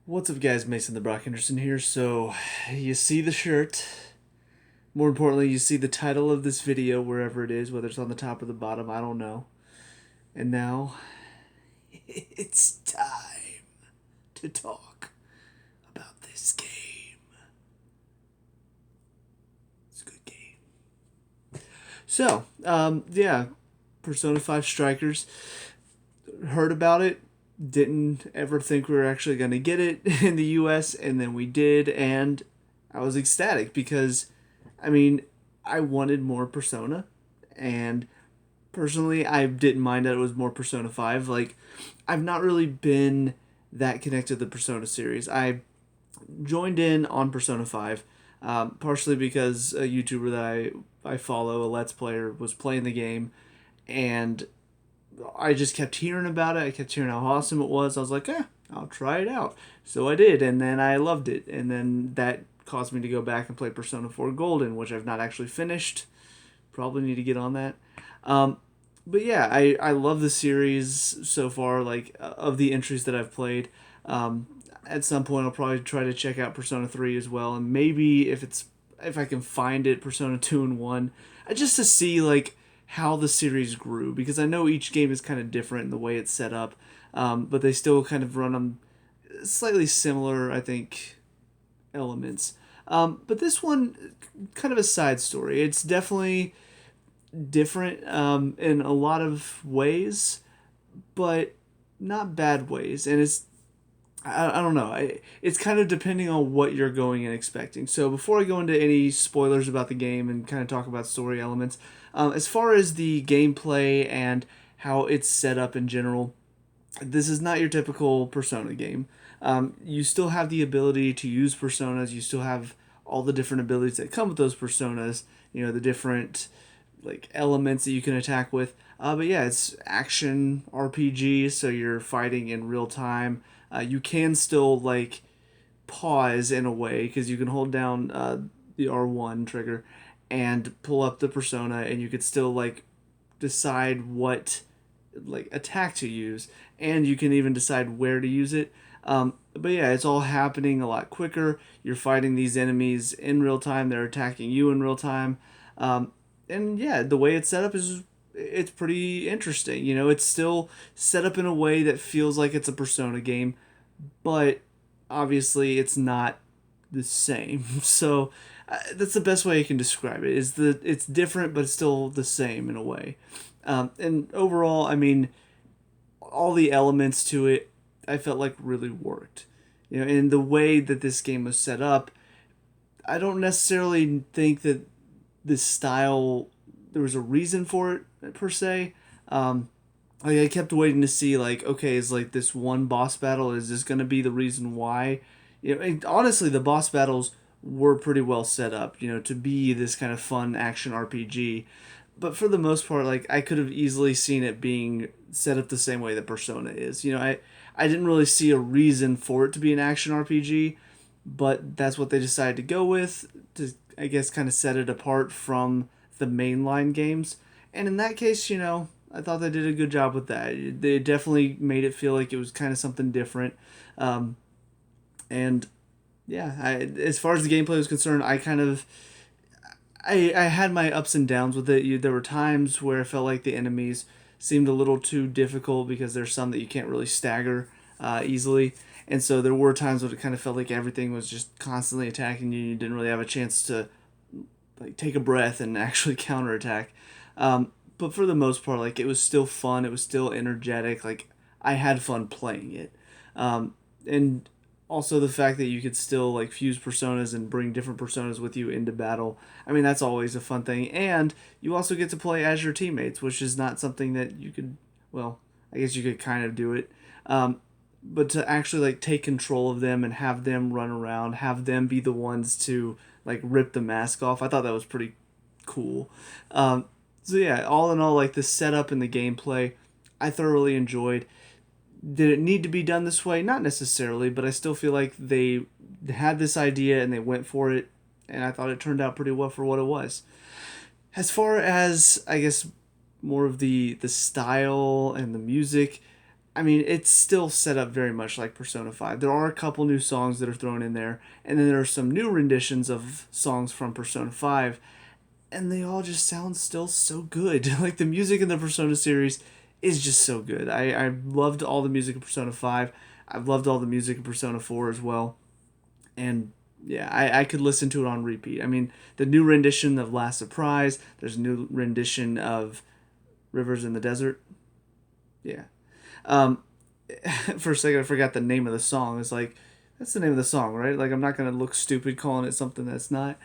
What's up, guys? Mason the Brock Henderson here. So, you see the shirt. More importantly, you see the title of this video wherever it is, whether it's on the top or the bottom, I don't know. And now, it's time to talk about this game. It's a good game. Yeah, Persona 5 Strikers. Heard about it, didn't ever think we were actually going to get it in the US, and then we did, and I was ecstatic because, I mean, I wanted more Persona, and personally, I didn't mind that it was more Persona 5. Like, I've not really been that connected to the Persona series. I joined in on Persona 5, partially because a YouTuber that I follow, a Let's Player, was playing the game, and I just kept hearing about it. I kept hearing how awesome it was. I was like, I'll try it out. So I did, and then I loved it. And then that caused me to go back and play Persona 4 Golden, which I've not actually finished. Probably need to get on that. Um, but yeah, I love the series so far, like, of the entries that I've played. At some point, I'll probably try to check out Persona 3 as well, and maybe if I can find it, Persona 2 and 1, just to see, like, how the series grew, because I know each game is kind of different in the way it's set up, but they still kind of run on slightly similar, I think, elements. But this one, kind of a side story. It's definitely different in a lot of ways, but not bad ways. And I don't know. It's kind of depending on what you're going and expecting. So before I go into any spoilers about the game and kind of talk about story elements, as far as the gameplay and how it's set up in general, this is not your typical Persona game. You still have the ability to use personas. You still have all the different abilities that come with those personas. You know, the different like elements that you can attack with. But yeah, it's action RPG, so you're fighting in real time. You can still like pause in a way because you can hold down the R1 trigger and pull up the persona, and you could still like decide what like attack to use, and you can even decide where to use it. But yeah, it's all happening a lot quicker. You're fighting these enemies in real time. They're attacking you in real time. And yeah, the way it's set up is it's pretty interesting. You know, it's still set up in a way that feels like it's a Persona game, but obviously it's not the same. So that's the best way I can describe it. Is the it's different, but it's still the same in a way. And overall, I mean, all the elements to it, I felt like really worked. You know, in the way that this game was set up, I don't necessarily think that this style there was a reason for it per se. Like I kept waiting to see like, okay, is like this one boss battle, is this going to be the reason why? You know, and honestly, the boss battles were pretty well set up, you know, to be this kind of fun action RPG. But for the most part, like I could have easily seen it being set up the same way that Persona is. You know, I didn't really see a reason for it to be an action RPG, but that's what they decided to go with to, I guess, kind of set it apart from the mainline games. And in that case, you know, I thought they did a good job with that. They definitely made it feel like it was kind of something different. Um, and yeah, as far as the gameplay was concerned, I had my ups and downs with it. There were times where I felt like the enemies seemed a little too difficult because there's some that you can't really stagger easily. And so there were times when it kind of felt like everything was just constantly attacking you. You didn't really have a chance to like take a breath and actually counterattack. But for the most part, like it was still fun. It was still energetic. Like I had fun playing it. And also the fact that you could still like fuse personas and bring different personas with you into battle. I mean, that's always a fun thing. And you also get to play as your teammates, which is not something that you could, well, I guess you could kind of do it. But to actually like take control of them and have them run around, have them be the ones to like rip the mask off, I thought that was pretty cool. So yeah, all in all, like the setup and the gameplay, I thoroughly enjoyed. Did it need to be done this way? Not necessarily, but I still feel like they had this idea and they went for it, and I thought it turned out pretty well for what it was. As far as I guess more of the style and the music, I mean, it's still set up very much like Persona 5. There are a couple new songs that are thrown in there, and then there are some new renditions of songs from Persona 5, and they all just sound still so good. Like the music in the Persona series is just so good. I loved all the music of Persona 5. I've loved all the music of Persona 4 as well. And yeah, I could listen to it on repeat. I mean, the new rendition of Last Surprise, there's a new rendition of Rivers in the Desert. Yeah. Um, for a second, I forgot the name of the song. It's like, that's the name of the song, right? Like, I'm not going to look stupid calling it something that's not.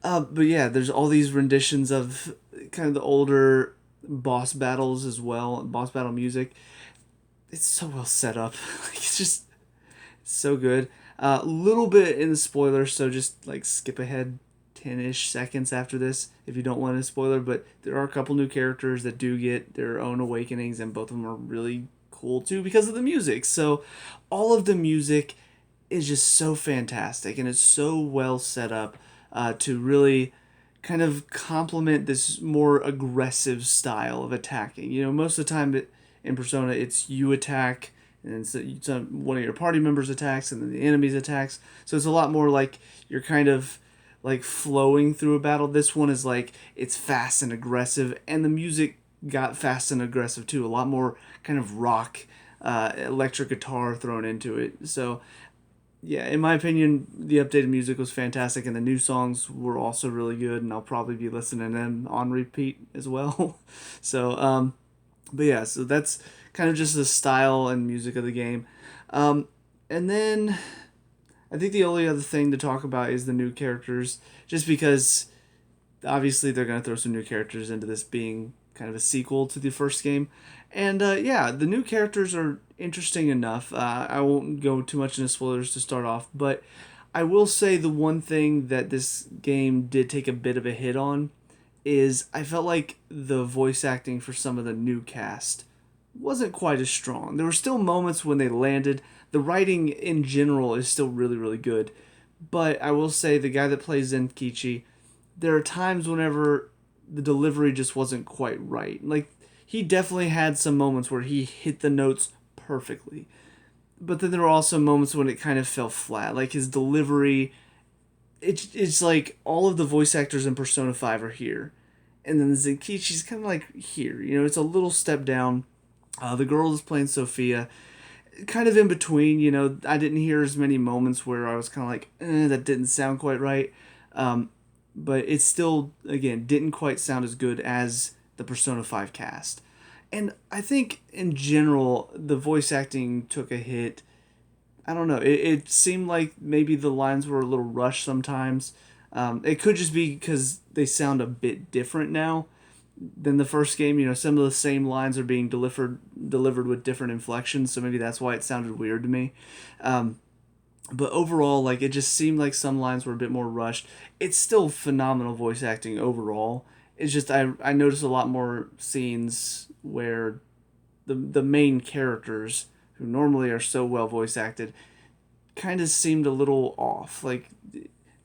But yeah, there's all these renditions of kind of the older boss battles as well, boss battle music. It's so well set up. Like, it's just so good. A little bit in the spoilers, so just like skip ahead 10-ish seconds after this if you don't want a spoiler. But there are a couple new characters that do get their own awakenings, and both of them are really cool too because of the music. So all of the music is just so fantastic, and it's so well set up to really kind of complement this more aggressive style of attacking. You know, most of the time in Persona, it's you attack, and so one of your party members attacks, and then the enemies attacks. So it's a lot more like you're kind of like flowing through a battle. This one is like it's fast and aggressive, and the music got fast and aggressive too. A lot more kind of rock, electric guitar thrown into it. So yeah, in my opinion, the updated music was fantastic, and the new songs were also really good, and I'll probably be listening to them on repeat as well. So, but yeah, so that's kind of just the style and music of the game. Um, and then I think the only other thing to talk about is the new characters, just because obviously they're going to throw some new characters into this being kind of a sequel to the first game. And yeah, the new characters are interesting enough. I won't go too much into spoilers to start off, but I will say the one thing that this game did take a bit of a hit on is I felt like the voice acting for some of the new cast wasn't quite as strong. There were still moments when they landed. The writing in general is still really, really good. But I will say the guy that plays Zenkichi, there are times whenever the delivery just wasn't quite right. Like, he definitely had some moments where he hit the notes perfectly. But then there were also moments when it kind of fell flat. Like, his delivery, it's like all of the voice actors in Persona 5 are here. And then Zenkichi's kind of like here. You know, it's a little step down. The girl is playing Sophia, kind of in between. You know, I didn't hear as many moments where I was kind of like, that didn't sound quite right. But it still, again, didn't quite sound as good as the Persona 5 cast. And I think in general, the voice acting took a hit. I don't know. It seemed like maybe the lines were a little rushed sometimes. It could just be because they sound a bit different now than the first game. You know, some of the same lines are being delivered with different inflections, so maybe that's why it sounded weird to me. But overall, like, it just seemed like some lines were a bit more rushed. It's still phenomenal voice acting overall. It's just I noticed a lot more scenes where the main characters, who normally are so well voice acted, kind of seemed a little off. Like,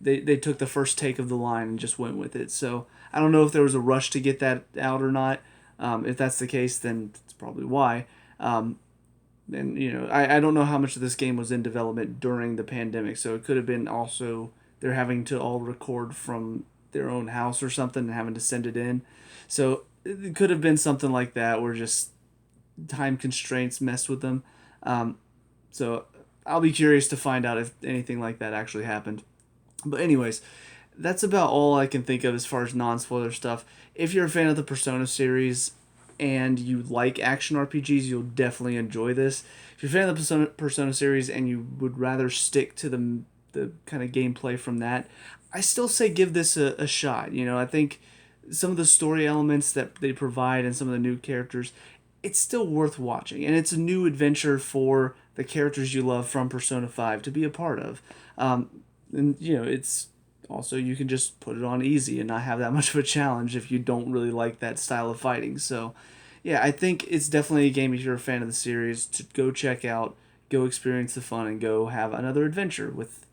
they took the first take of the line and just went with it. So I don't know if there was a rush to get that out or not. If that's the case, then that's probably why. And you know, I don't know how much of this game was in development during the pandemic, so it could have been also they're having to all record from their own house or something and having to send it in. So it could have been something like that, where just time constraints messed with them. So I'll be curious to find out if anything like that actually happened. But anyways, that's about all I can think of as far as non-spoiler stuff. If you're a fan of the Persona series and you like action RPGs, you'll definitely enjoy this. If you're a fan of the Persona series and you would rather stick to the kind of gameplay from that, I still say give this a shot. You know, I think some of the story elements that they provide and some of the new characters, it's still worth watching. And it's a new adventure for the characters you love from Persona 5 to be a part of. And, you know, it's also, you can just put it on easy and not have that much of a challenge if you don't really like that style of fighting. So, yeah, I think it's definitely a game, if you're a fan of the series, to go check out, go experience the fun, and go have another adventure with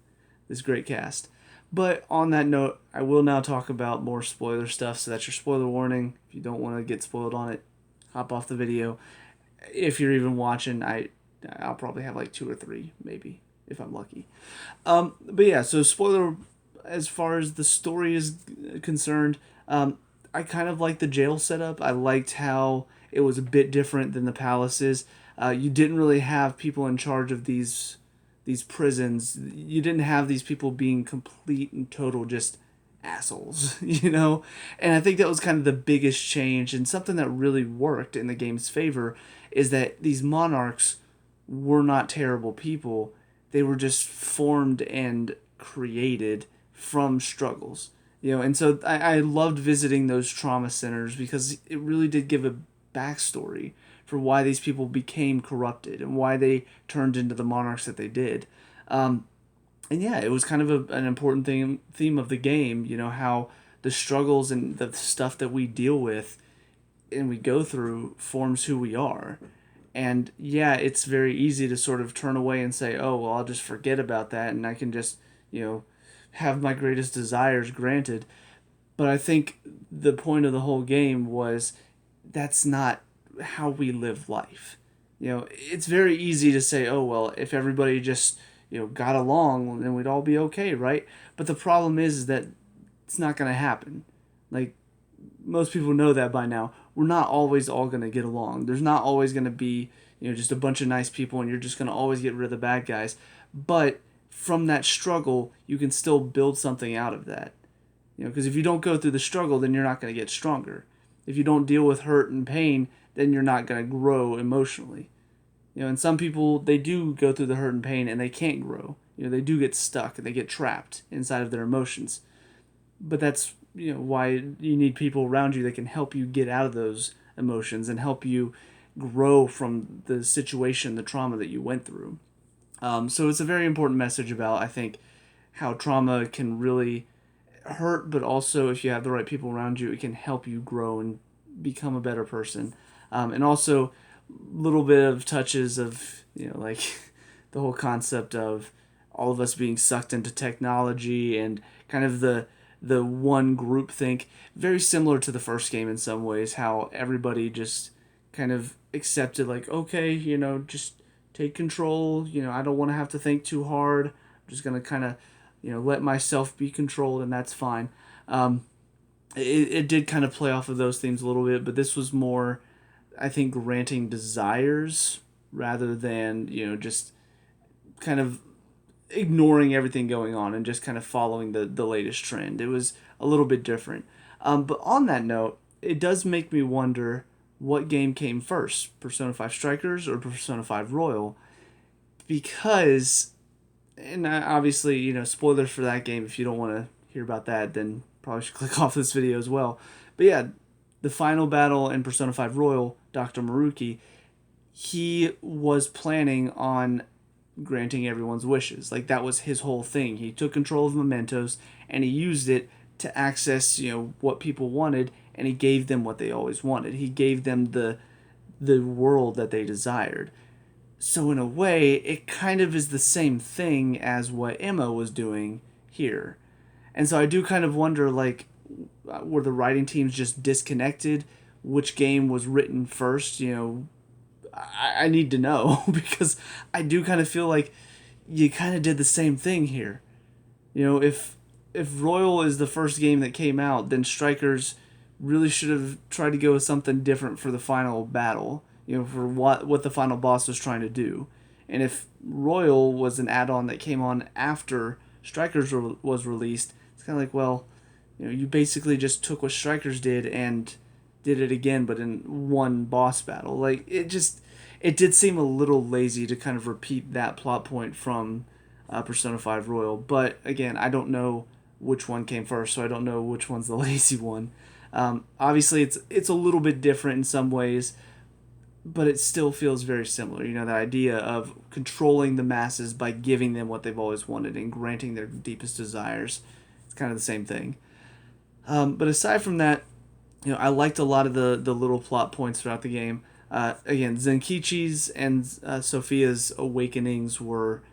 this great cast. But on that note, I will now talk about more spoiler stuff, so that's your spoiler warning. If you don't want to get spoiled on it, hop off the video. If you're even watching, I'll probably have like two or three, maybe, if I'm lucky. But yeah, so spoiler, as far as the story is concerned, I kind of liked the jail setup. I liked how it was a bit different than the palaces. You didn't really have people in charge of these prisons. You didn't have these people being complete and total just assholes, you know? And I think that was kind of the biggest change, and something that really worked in the game's favor is that these monarchs were not terrible people. They were just formed and created from struggles. You know, and so I loved visiting those trauma centers because it really did give a backstory for why these people became corrupted and why they turned into the monarchs that they did. And yeah, it was kind of an important theme of the game. You know how the struggles and the stuff that we deal with and we go through forms who we are. And yeah, it's very easy to sort of turn away and say, "Oh, well, I'll just forget about that and I can just, you know, have my greatest desires granted." But I think the point of the whole game was that's not how we live life. You know, it's very easy to say, "Oh, well, if everybody just, you know, got along, then we'd all be okay, right?" But the problem is that it's not going to happen. Like, most people know that by now. We're not always all going to get along. There's not always going to be, you know, just a bunch of nice people and you're just going to always get rid of the bad guys. But from that struggle, you can still build something out of that. You know, because if you don't go through the struggle, then you're not going to get stronger. If you don't deal with hurt and pain, then you're not going to grow emotionally. You know, and some people, they do go through the hurt and pain and they can't grow. You know, they do get stuck and they get trapped inside of their emotions. But that's, you know, why you need people around you that can help you get out of those emotions and help you grow from the situation, the trauma that you went through. So it's a very important message about, I think, how trauma can really hurt, but also if you have the right people around you, it can help you grow and become a better person. And also, little bit of touches of, you know, like the whole concept of all of us being sucked into technology and kind of the one group think, very similar to the first game in some ways, how everybody just kind of accepted, like, okay, you know, just take control, you know, I don't want to have to think too hard, I'm just going to kind of, you know, let myself be controlled, and that's fine. It did kind of play off of those themes a little bit, but this was more, I think, granting desires rather than, you know, just kind of ignoring everything going on and just kind of following the latest trend. It was a little bit different. But on that note, it does make me wonder what game came first, Persona 5 Strikers or Persona 5 Royal? Because, and obviously, you know, spoilers for that game, if you don't want to hear about that, then probably should click off this video as well. But yeah, the final battle in Persona 5 Royal, Dr. Maruki, he was planning on granting everyone's wishes. Like, that was his whole thing. He took control of mementos and he used it to access, you know, what people wanted, and he gave them what they always wanted. He gave them the world that they desired. So in a way, it kind of is the same thing as what Emma was doing here. And so I do kind of wonder, like, were the writing teams just disconnected? Which game was written first? You know, I need to know because I do kind of feel like you kind of did the same thing here. You know, if Royal is the first game that came out, then Strikers really should have tried to go with something different for the final battle. You know, for what the final boss was trying to do. And if Royal was an add-on that came on after Strikers was released, it's kind of like, well, you know, you basically just took what Strikers did and did it again, but in one boss battle. Like, it did seem a little lazy to kind of repeat that plot point from Persona 5 Royal. But again, I don't know which one came first, so I don't know which one's the lazy one. Obviously, it's a little bit different in some ways, but it still feels very similar. You know, the idea of controlling the masses by giving them what they've always wanted and granting their deepest desires. It's kind of the same thing. But aside from that, you know, I liked a lot of the little plot points throughout the game. Again, Zenkichi's and Sophia's awakenings were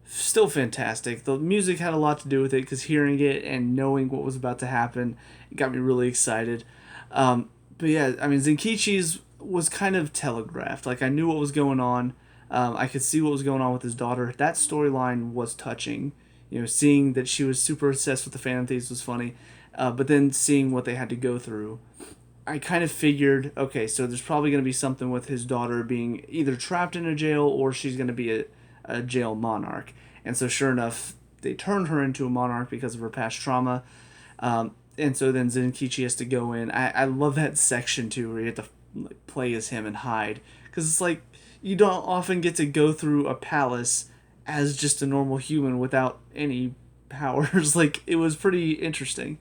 still fantastic. The music had a lot to do with it because hearing it and knowing what was about to happen, it got me really excited. But yeah, I mean, Zenkichi's, was kind of telegraphed. Like I knew what was going on. I could see what was going on with his daughter. That storyline was touching. Seeing that she was super obsessed with the Phantom Thieves was funny. But then seeing what they had to go through, I kind of figured, okay, so there's probably going to be something with his daughter being either trapped in a jail or she's going to be a jail monarch. And so, sure enough, they turned her into a monarch because of her past trauma. And so then Zenkichi has to go in. I love that section too, where you have to like, play as him and hide, because it's like you don't often get to go through a palace as just a normal human without any powers. Like it was pretty interesting.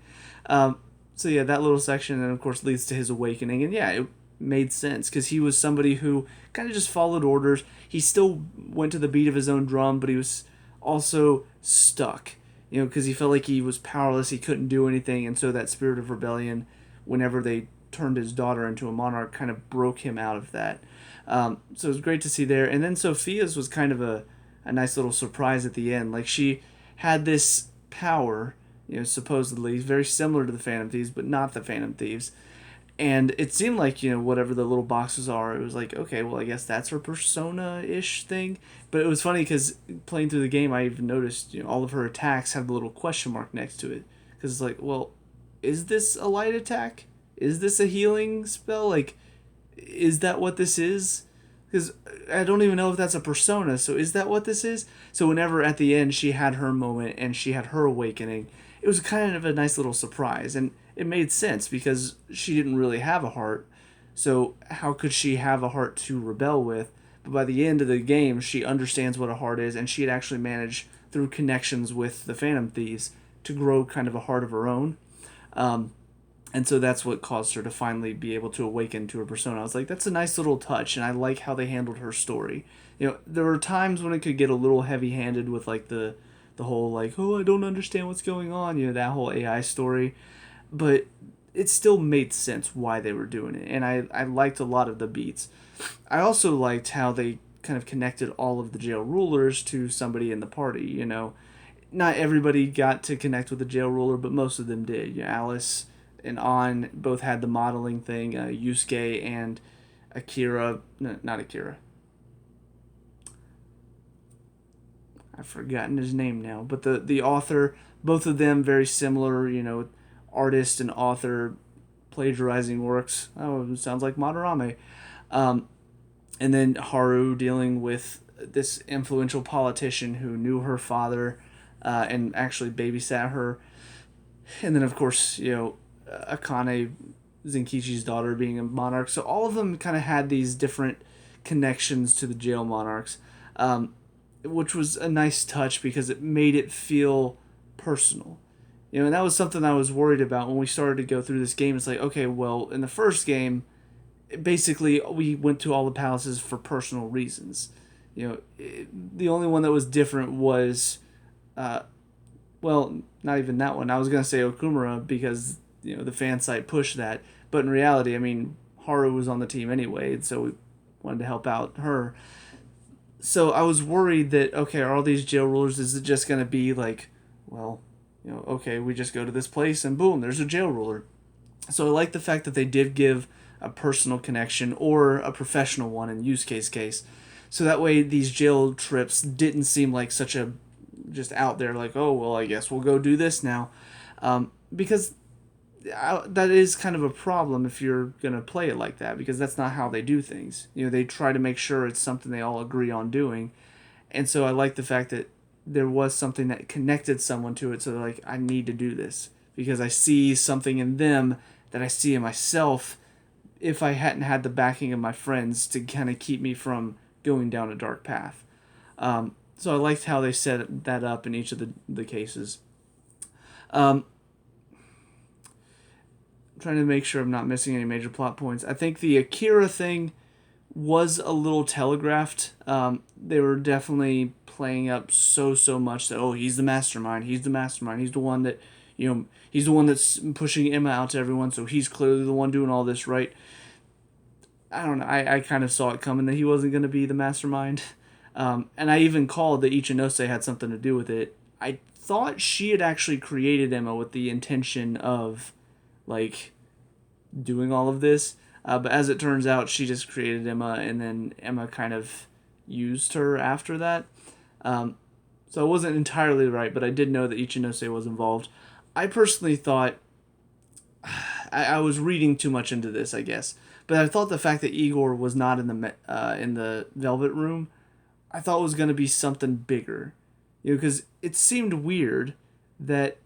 So yeah, that little section then of course leads to his awakening, and yeah, it made sense because he was somebody who kind of just followed orders. He still went to the beat of his own drum, but he was also stuck, because he felt like he was powerless, he couldn't do anything, and so that spirit of rebellion, whenever they turned his daughter into a monarch, kind of broke him out of that. So it was great to see there. And then Sophia's was kind of a nice little surprise at the end. Like she had this power, supposedly very similar to the Phantom Thieves, but not the Phantom Thieves. And it seemed like, whatever the little boxes are, it was like, okay, well, I guess that's her persona-ish thing. But it was funny because playing through the game, I even noticed, all of her attacks have the little question mark next to it. Because it's like, well, is this a light attack? Is this a healing spell? Like, is that what this is? Because I don't even know if that's a persona, so is that what this is? So whenever at the end she had her moment and she had her awakening, it was kind of a nice little surprise. And it made sense because she didn't really have a heart. So how could she have a heart to rebel with? But by the end of the game, she understands what a heart is, and she had actually managed, through connections with the Phantom Thieves, to grow kind of a heart of her own. And so that's what caused her to finally be able to awaken to her persona. I was like, that's a nice little touch, and I like how they handled her story. There were times when it could get a little heavy-handed with like the whole like, oh, I don't understand what's going on, that whole AI story. But it still made sense why they were doing it, and I liked a lot of the beats. I also liked how they kind of connected all of the jail rulers to somebody in the party. Not everybody got to connect with the jail ruler, but most of them did. Alice and An both had the modeling thing. Yusuke and Akira, no, not Akira. I've forgotten his name now, but the author, both of them very similar. Artist and author plagiarizing works. Oh, it sounds like Madarame. Um, and then Haru dealing with this influential politician who knew her father and actually babysat her. And then, of course, Akane, Zenkichi's daughter, being a monarch. So all of them kind of had these different connections to the jail monarchs, which was a nice touch because it made it feel personal. And that was something I was worried about when we started to go through this game. It's like, okay, well, in the first game, basically we went to all the palaces for personal reasons. The only one that was different was, well, not even that one. I was gonna say Okumura because the fan site pushed that, but in reality, I mean, Haru was on the team anyway, and so we wanted to help out her. So I was worried that, okay, are all these jail rulers, is it just gonna be like, well, okay, we just go to this place and boom, there's a jail ruler. So I like the fact that they did give a personal connection or a professional one in Yusuke's case. So that way these jail trips didn't seem like such a just out there like, oh, well, I guess we'll go do this now. Because that is kind of a problem if you're going to play it like that, because that's not how they do things. They try to make sure it's something they all agree on doing. And so I like the fact that there was something that connected someone to it. So they're like, I need to do this because I see something in them that I see in myself if I hadn't had the backing of my friends to kind of keep me from going down a dark path. So I liked how they set that up in each of the cases. I'm trying to make sure I'm not missing any major plot points. I think the Akira thing was a little telegraphed. They were definitely playing up so much that, oh, he's the mastermind, he's the one that, he's the one that's pushing Emma out to everyone, so he's clearly the one doing all this, right? I don't know, I kind of saw it coming that he wasn't going to be the mastermind. And I even called that Ichinose had something to do with it. I thought she had actually created Emma with the intention of, like, doing all of this. But as it turns out, she just created Emma, and then Emma kind of used her after that. Um, so I wasn't entirely right, but I did know that Ichinose was involved. I personally thought I was reading too much into this, I guess. But I thought the fact that Igor was not in the Velvet Room, I thought was going to be something bigger, because it seemed weird that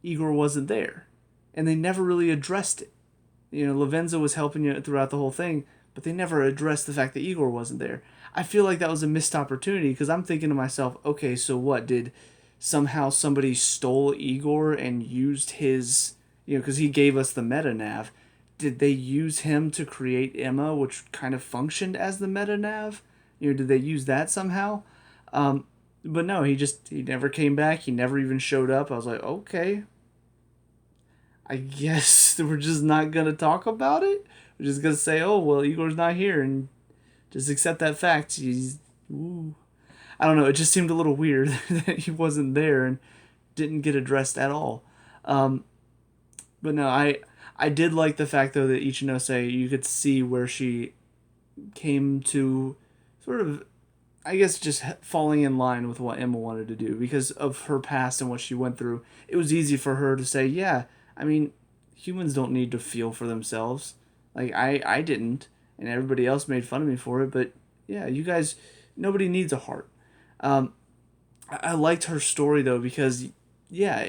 Igor wasn't there, and they never really addressed it. Lavenza was helping you throughout the whole thing, but they never addressed the fact that Igor wasn't there. I feel like that was a missed opportunity, because I'm thinking to myself, okay, so what, did somehow somebody stole Igor and used his, because he gave us the meta nav. Did they use him to create Emma, which kind of functioned as the meta nav? Did they use that somehow? But no, he never came back. He never even showed up. I was like, okay, I guess we're just not gonna talk about it. We're just gonna say, oh well, Igor's not here, and just accept that fact. Ooh. I don't know. It just seemed a little weird that he wasn't there and didn't get addressed at all. Um, but no, I did like the fact though that Ichinose, you could see where she came to sort of, I guess, just falling in line with what Emma wanted to do because of her past and what she went through. It was easy for her to say, yeah, I mean, humans don't need to feel for themselves. Like, I didn't, and everybody else made fun of me for it, but yeah, you guys, nobody needs a heart. Um, I liked her story, though, because, yeah,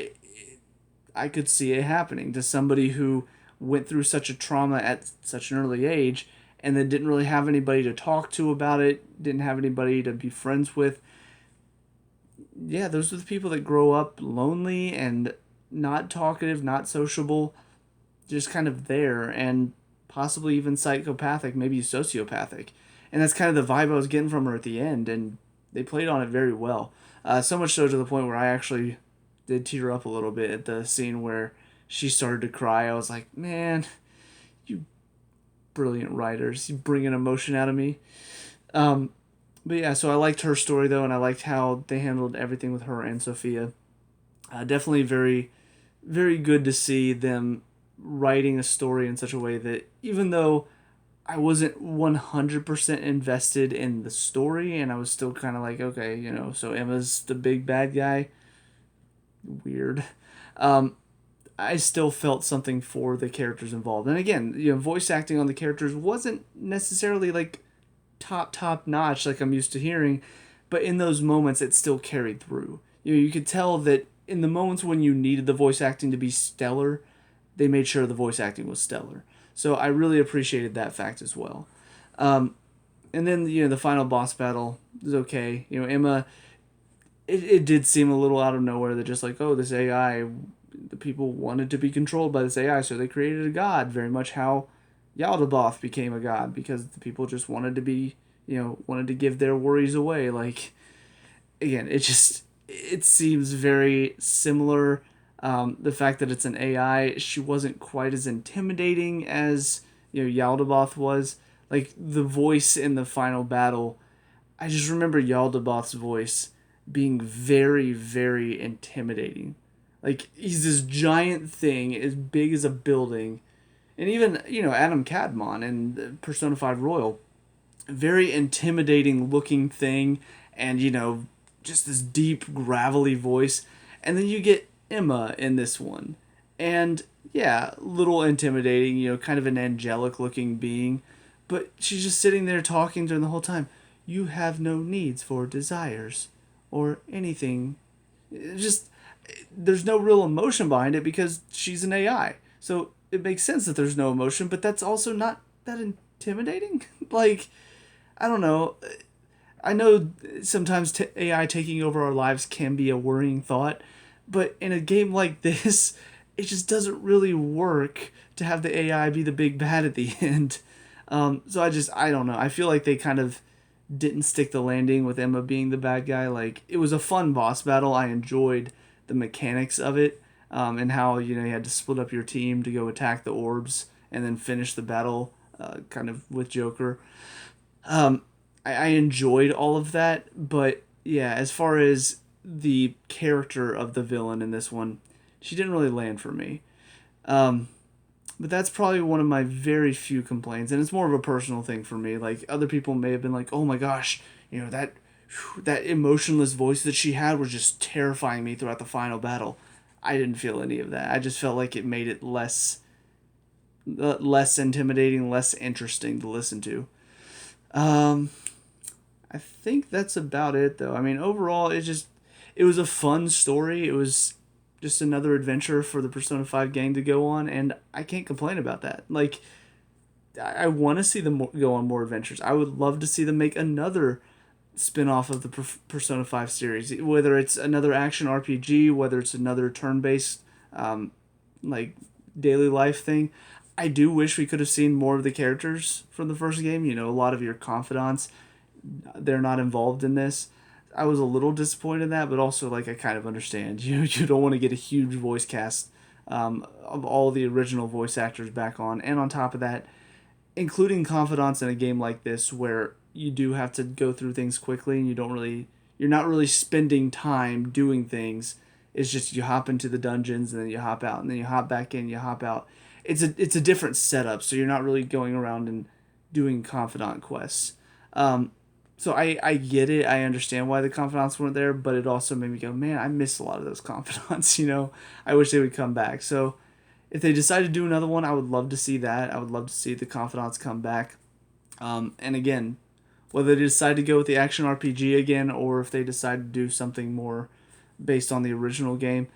I could see it happening to somebody who went through such a trauma at such an early age and then didn't really have anybody to talk to about it, didn't have anybody to be friends with. Yeah, those are the people that grow up lonely and not talkative, not sociable, just kind of there, and possibly even psychopathic, maybe sociopathic. And that's kind of the vibe I was getting from her at the end, and they played on it very well. So much so to the point where I actually did tear up a little bit at the scene where she started to cry. I was like, man, you brilliant writers, you bring an emotion out of me. Um, but yeah, so I liked her story though, and I liked how they handled everything with her and Sophia. Definitely very, very good to see them writing a story in such a way that even though I wasn't 100% invested in the story, and I was still kind of like, okay, so Emma's the big bad guy. Weird. Um, I still felt something for the characters involved. And again, voice acting on the characters wasn't necessarily like top notch like I'm used to hearing, but in those moments it still carried through. You could tell that in the moments when you needed the voice acting to be stellar, they made sure the voice acting was stellar. So I really appreciated that fact as well. Um, and then the final boss battle is okay. Emma, it did seem a little out of nowhere that just like, oh, this AI, the people wanted to be controlled by this AI, so they created a god. Very much how Yaldabaoth became a god, because the people just wanted to be, wanted to give their worries away. Like, again, it seems very similar. The fact that it's an AI, she wasn't quite as intimidating as Yaldabaoth was. Like the voice in the final battle, I just remember Yaldabaoth's voice being very, very intimidating. Like he's this giant thing as big as a building, and even Adam Cadmon in Persona 5 Royal, very intimidating looking thing, and just this deep gravelly voice. And then you get Emma in this one, and yeah, little intimidating, kind of an angelic looking being, but she's just sitting there talking during the whole time. You have no needs for desires or anything. Just there's no real emotion behind it because she's an AI. So it makes sense that there's no emotion, but that's also not that intimidating. Like, I don't know. I know sometimes AI taking over our lives can be a worrying thought, but in a game like this, it just doesn't really work to have the AI be the big bad at the end. So I don't know. I feel like they kind of didn't stick the landing with Emma being the bad guy. Like, it was a fun boss battle. I enjoyed the mechanics of it, and how you had to split up your team to go attack the orbs and then finish the battle, kind of with Joker. Um, I enjoyed all of that, but yeah, as far as the character of the villain in this one, she didn't really land for me. Um, But that's probably one of my very few complaints, and it's more of a personal thing for me. Like other people may have been like, "Oh my gosh, that emotionless voice that she had was just terrifying me throughout the final battle." I didn't feel any of that. I just felt like it made it less intimidating, less interesting to listen to. Um, I think that's about it, though. I mean, overall, it was a fun story. It was just another adventure for the Persona 5 gang to go on, and I can't complain about that. Like, I want to see them go on more adventures. I would love to see them make another spin-off of the Persona 5 series, whether it's another action RPG, whether it's another turn-based um, like daily life thing. I do wish we could have seen more of the characters from the first game. You know, a lot of your confidants, they're not involved in this. I was a little disappointed in that, but also like I kind of understand. You don't want to get a huge voice cast of all the original voice actors back on, and on top of that, including confidants in a game like this where you do have to go through things quickly and you're not really spending time doing things. It's just you hop into the dungeons and then you hop out and then you hop back in, you hop out. It's a different setup, so you're not really going around and doing confidant quests. So I get it. I understand why the confidants weren't there, but it also made me go, man, I miss a lot of those confidants. I wish they would come back. So if they decide to do another one, I would love to see that. I would love to see the confidants come back. And again, whether they decide to go with the action RPG again or if they decide to do something more based on the original game,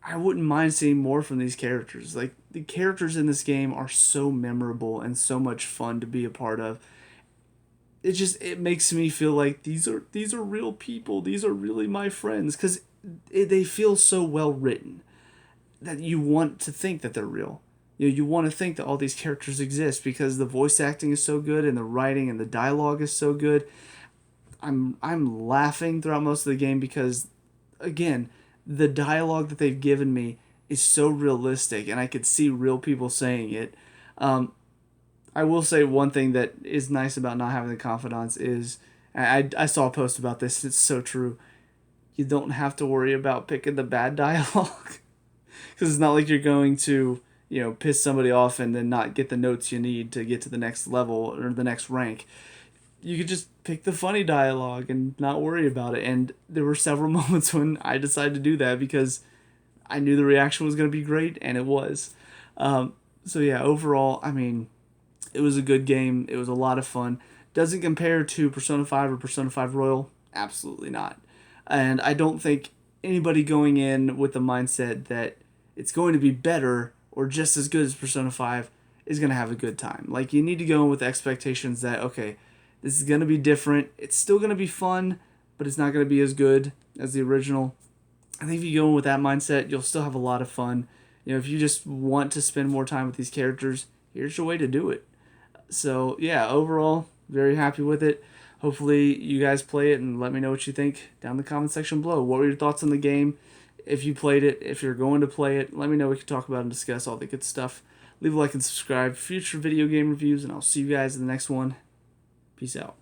I wouldn't mind seeing more from these characters. Like the characters in this game are so memorable and so much fun to be a part of. It makes me feel like these are real people. These are really my friends because they feel so well written that you want to think that they're real. You want to think that all these characters exist because the voice acting is so good and the writing and the dialogue is so good. I'm laughing throughout most of the game because, again, the dialogue that they've given me is so realistic and I could see real people saying it. I will say one thing that is nice about not having the confidants is I saw a post about this. It's so true. You don't have to worry about picking the bad dialogue because it's not like you're going to piss somebody off and then not get the notes you need to get to the next level or the next rank. You could just pick the funny dialogue and not worry about it. And there were several moments when I decided to do that because I knew the reaction was going to be great, and it was. So yeah, overall, I mean, it was a good game. It was a lot of fun. Does it compare to Persona 5 or Persona 5 Royal? Absolutely not. And I don't think anybody going in with the mindset that it's going to be better or just as good as Persona 5 is going to have a good time. Like, you need to go in with expectations that, okay, this is going to be different. It's still going to be fun, but it's not going to be as good as the original. I think if you go in with that mindset, you'll still have a lot of fun. If you just want to spend more time with these characters, here's your way to do it. So, yeah, overall, very happy with it. Hopefully you guys play it and let me know what you think down in the comment section below. What were your thoughts on the game? If you played it, if you're going to play it, let me know. We can talk about and discuss all the good stuff. Leave a like and subscribe for future video game reviews, and I'll see you guys in the next one. Peace out.